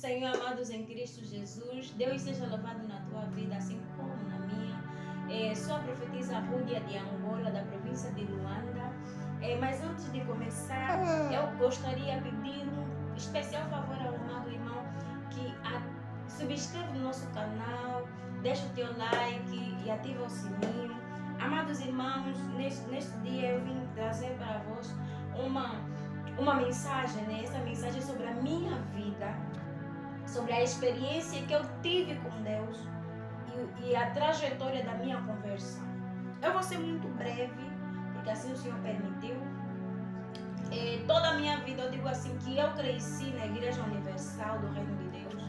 Senhor, amados em Cristo Jesus, Deus seja louvado na tua vida, assim como na minha. Sou a profetisa Rúdia de Angola, da província de Luanda. Mas antes de começar, eu gostaria de pedir um especial favor ao amado irmão que subscreve no nosso canal, deixa o teu like e ativa o sininho. Amados irmãos, neste dia eu vim trazer para vós uma mensagem, né? Essa mensagem sobre a minha vida, sobre a experiência que eu tive com Deus e a trajetória da minha conversão. Eu vou ser muito breve, porque assim o Senhor permitiu. Toda a minha vida, eu digo assim, que eu cresci na Igreja Universal do Reino de Deus.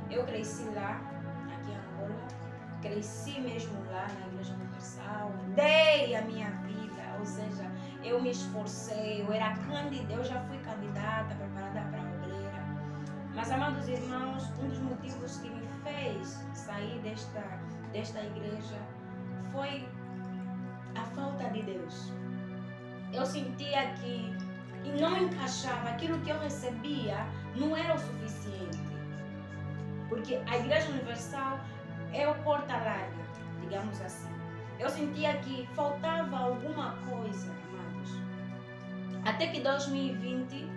Eu cresci lá, aqui em Angola. Cresci mesmo lá na Igreja Universal. Dei a minha vida, ou seja, eu me esforcei, eu já fui candidata, preparada para a obreira. Mas, amados irmãos, um dos motivos que me fez sair desta igreja foi a falta de Deus. Eu sentia que não encaixava, aquilo que eu recebia não era o suficiente. Porque a Igreja Universal é o porta larga, digamos assim. Eu sentia que faltava alguma coisa, amados. Até que 2020,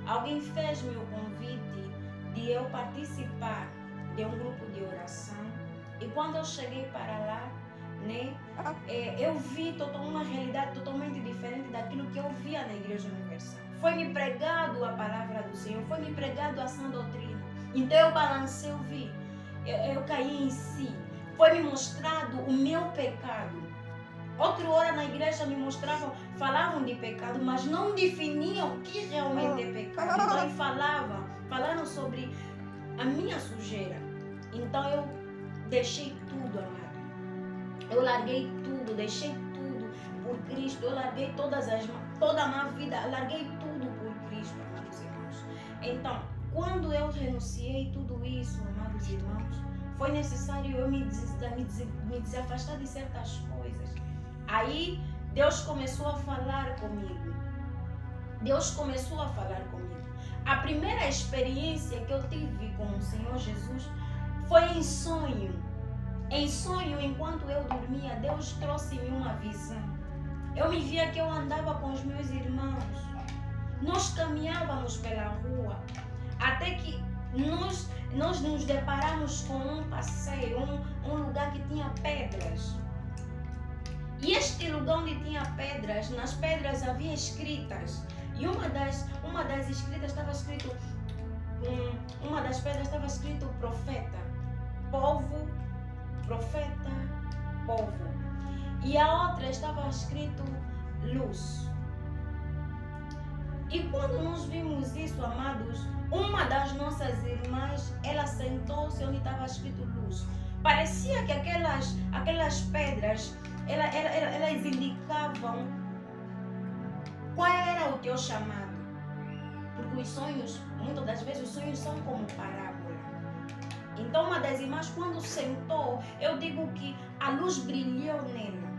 alguém fez-me o convite de eu participar de um grupo de oração. E quando eu cheguei para lá, né, eu vi uma realidade totalmente diferente daquilo que eu via na Igreja Universal. Foi-me pregado a palavra do Senhor, foi-me pregado a sã doutrina. Então eu balancei, eu caí em si. Foi-me mostrado o meu pecado. Outra hora na igreja me mostravam, falavam de pecado, mas não definiam o que realmente é pecado. Então falaram sobre a minha sujeira. Então eu deixei tudo, amado. Eu larguei tudo, deixei tudo por Cristo. Eu larguei toda a minha vida, larguei tudo por Cristo, amados irmãos. Então, quando eu renunciei tudo isso, amados irmãos, foi necessário eu me desafastar de certas coisas. Aí Deus começou a falar comigo. A primeira experiência que eu tive com o Senhor Jesus foi em sonho. Em sonho, enquanto eu dormia, Deus trouxe-me uma visão. Eu me via que eu andava com os meus irmãos. Nós caminhávamos pela rua, até que nós nos deparamos com um passeio, um lugar que tinha pedras. E este lugar onde tinha pedras, nas pedras havia escritas. E uma das escritas estava escrito, uma das pedras estava escrito profeta, povo, profeta, povo. E a outra estava escrito luz. E quando nós vimos isso, amados, uma das nossas irmãs, ela sentou-se onde estava escrito luz. Parecia que aquelas pedras, elas indicavam qual era o teu chamado. Porque os sonhos, muitas das vezes, os sonhos são como parábola. Então, uma das irmãs, quando sentou, eu digo que a luz brilhou nela.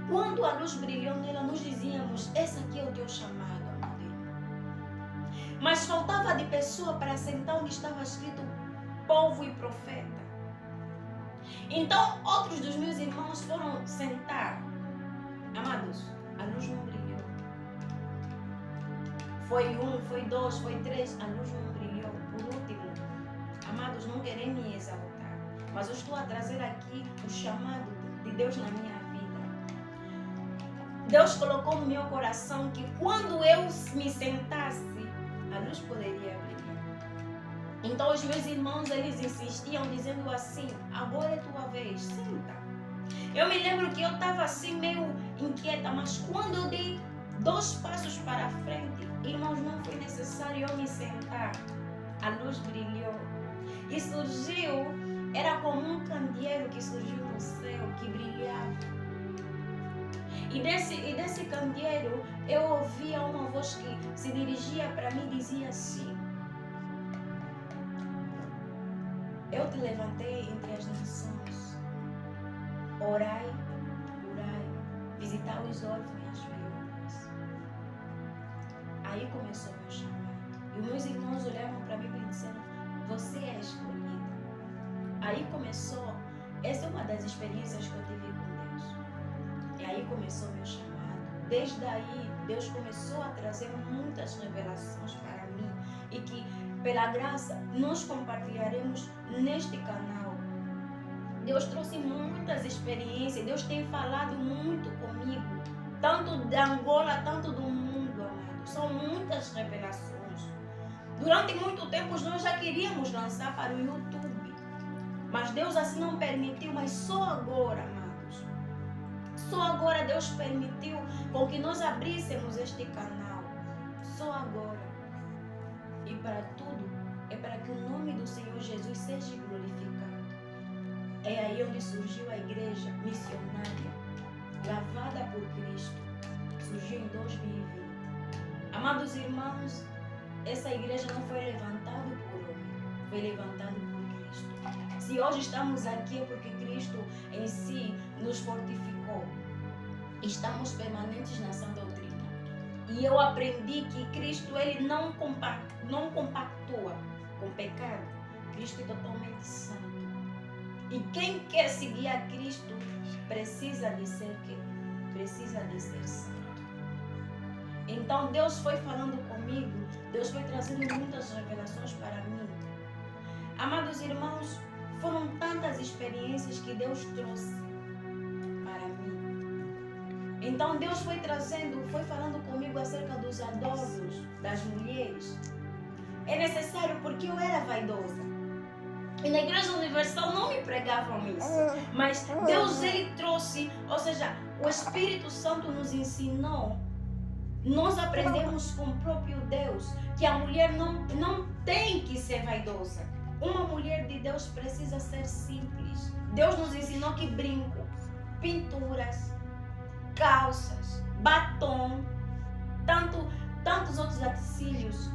Quando a luz brilhou nela, nós dizíamos, esse aqui é o teu chamado, amado irmão. Mas faltava de pessoa para sentar onde estava escrito povo e profeta. Então, outros dos meus irmãos foram sentar. Amados, a luz não brilhou. Foi um, foi dois, foi três, a luz não brilhou. Por último, amados, não querem me exaltar, mas eu estou a trazer aqui o chamado de Deus na minha vida. Deus colocou no meu coração que quando eu me sentasse, a luz poderia brilhar. Então os meus irmãos, eles insistiam dizendo assim, agora é tua vez, senta. Eu me lembro que eu estava assim meio inquieta, mas quando eu dei 2 passos para a frente, irmãos, não foi necessário eu me sentar. A luz brilhou. E surgiu, era como um candeeiro que surgiu do céu, que brilhava. E desse candeeiro, eu ouvia uma voz que se dirigia para mim e dizia assim, eu te levantei entre as nações, orai, visitar os órfãos e as viúvas. Aí começou o meu chamado. E os meus irmãos olhavam para mim e aí começou, essa é uma das experiências que eu tive com Deus. E aí começou meu chamado. Desde aí, Deus começou a trazer muitas revelações para mim e que, pela graça, nós compartilharemos neste canal. Deus trouxe muitas experiências, Deus tem falado muito comigo, tanto da Angola, tanto do mundo, amado. São muitas revelações. Durante muito tempo, nós já queríamos lançar para o YouTube, mas Deus assim não permitiu, mas só agora, amados. Só agora Deus permitiu com que nós abríssemos este canal. Só agora. E para tudo, é para que o nome do Senhor Jesus seja glorificado. É aí onde surgiu a igreja missionária, lavada por Cristo. Surgiu em 2020. Amados irmãos, essa igreja não foi levantada por homem, foi levantada por Cristo. Se hoje estamos aqui é porque Cristo em si nos fortificou. Estamos permanentes na sã doutrina. E eu aprendi que Cristo ele não compactua com pecado. Cristo é totalmente santo. E quem quer seguir a Cristo precisa de ser santo. Então Deus foi falando comigo, Deus foi trazendo muitas revelações para mim. Amados irmãos, foram tantas experiências que Deus trouxe para mim. Então Deus foi falando comigo acerca dos adornos das mulheres. É necessário porque eu era vaidosa. E na Igreja Universal não me pregavam isso. Mas Deus ele trouxe, ou seja, o Espírito Santo nos ensinou. Nós aprendemos com o próprio Deus que a mulher não tem que ser vaidosa. Uma mulher de Deus precisa ser simples. Deus nos ensinou que brinco, pinturas, calças, batom, tantos outros utensílios,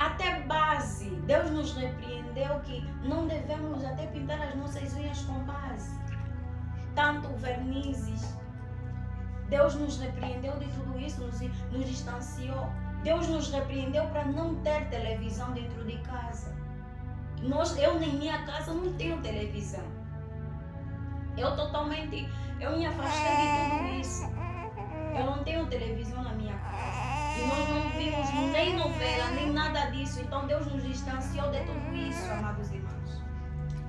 até base. Deus nos repreendeu que não devemos até pintar as nossas unhas com base, tanto vernizes. Deus nos repreendeu de tudo isso, nos distanciou. Deus nos repreendeu para não ter televisão dentro de casa. Eu em minha casa não tenho televisão. Eu me afastei de tudo isso. Eu não tenho televisão na minha casa. E nós não vimos nem novela, nem nada disso. Então Deus nos distanciou de tudo isso, amados irmãos.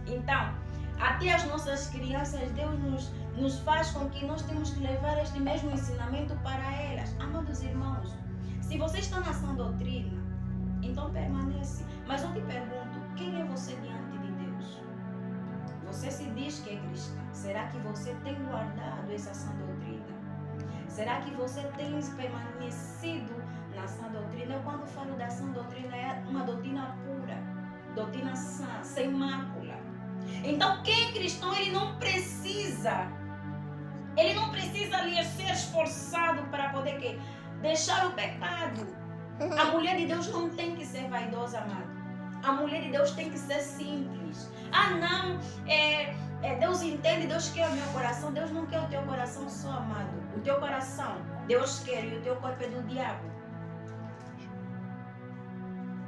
Então, até as nossas crianças, Deus nos faz com que nós temos que levar este mesmo ensinamento para elas. Amados irmãos, se você está na sã doutrina, então permanece. Mas eu te pergunto, quem é você diante de Deus? Você se diz que é cristã. Será que você tem guardado essa sã doutrina? Será que você tem permanecido na sã doutrina? Eu quando falo da sã doutrina, é uma doutrina pura, doutrina sã, sem mácula. Então quem é cristão, ele não precisa ali ser esforçado para poder deixar o pecado. A mulher de Deus não tem que ser vaidosa, amado. A mulher de Deus tem que ser simples. Não, Deus entende, Deus quer o meu coração. Deus não quer o teu coração só, amado. O teu coração, Deus quer, e o teu corpo é do diabo.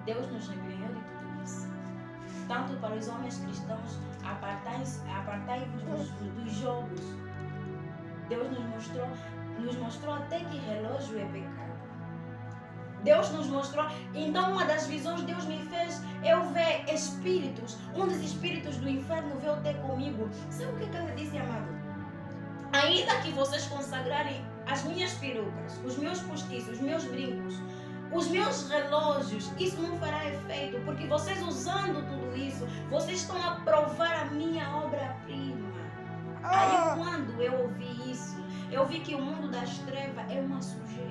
Deus nos repreendeu de tudo isso. Tanto para os homens cristãos, apartai-vos dos jogos. Deus nos mostrou até que relógio é pecado. Deus nos mostrou. Então uma das visões Deus me fez eu ver espíritos. Um dos espíritos do inferno veio ter comigo. Sabe o que ela disse, amado? Ainda que vocês consagrarem as minhas perucas, os meus postiços, os meus brincos, os meus relógios, isso não fará efeito, porque vocês usando tudo isso, vocês estão a provar a minha obra-prima. Aí quando eu ouvi isso, eu vi que o mundo das trevas é uma sujeira.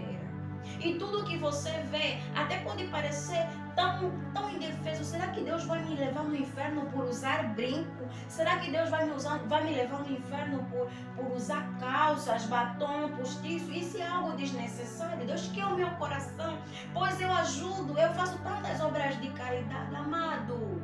E tudo que você vê até pode parecer tão indefeso. Será que Deus vai me levar no inferno por usar brinco? Será que Deus vai me levar no inferno por usar calças, batom, postiço? Isso é algo desnecessário. Deus quer o meu coração, pois eu ajudo, eu faço tantas obras de caridade, amado.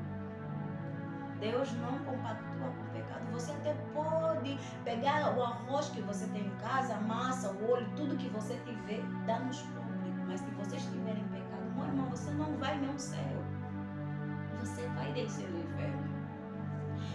Deus não compactua com o pecado. Você até pode pegar o arroz que você tem em casa, a massa, o óleo, tudo que você tiver, dá nos públicos. Mas se você estiver em pecado, meu irmão, você não vai nem ao céu. Você vai descer no inferno.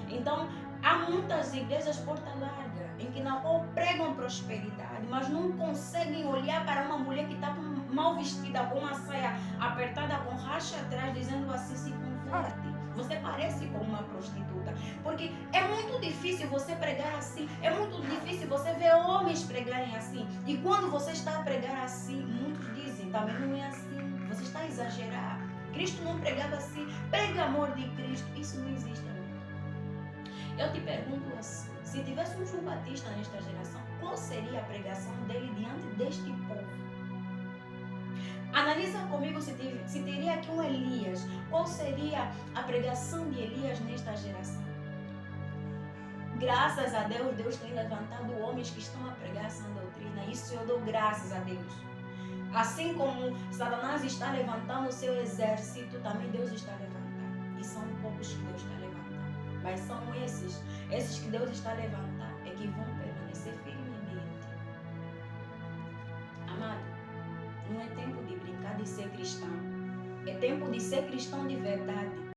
Então, há muitas igrejas porta larga, em que na qual pregam prosperidade, mas não conseguem olhar para uma mulher que está mal vestida, com uma saia apertada, com racha atrás, dizendo assim, se converte. Você parece com uma prostituta. Porque é muito difícil você pregar assim. É muito difícil você ver homens pregarem assim. E quando você está a pregar assim, muitos dizem, também não é assim. Você está a exagerar. Cristo não pregava assim. Prega amor de Cristo. Isso não existe. Eu te pergunto assim, se tivesse um João Batista nesta geração, qual seria a pregação dele diante deste povo? Analisa comigo se teria aqui um Elias. Qual seria a pregação de Elias nesta geração? Graças a Deus, Deus tem levantado homens que estão a pregar essa doutrina. Isso eu dou graças a Deus. Assim como Satanás está levantando o seu exército, também Deus está levantando. E são poucos que Deus está levantando. Mas são esses que Deus está levantando, é que vão permanecer firmemente. Amado, não é tempo de brincar de ser cristão. É tempo de ser cristão de verdade.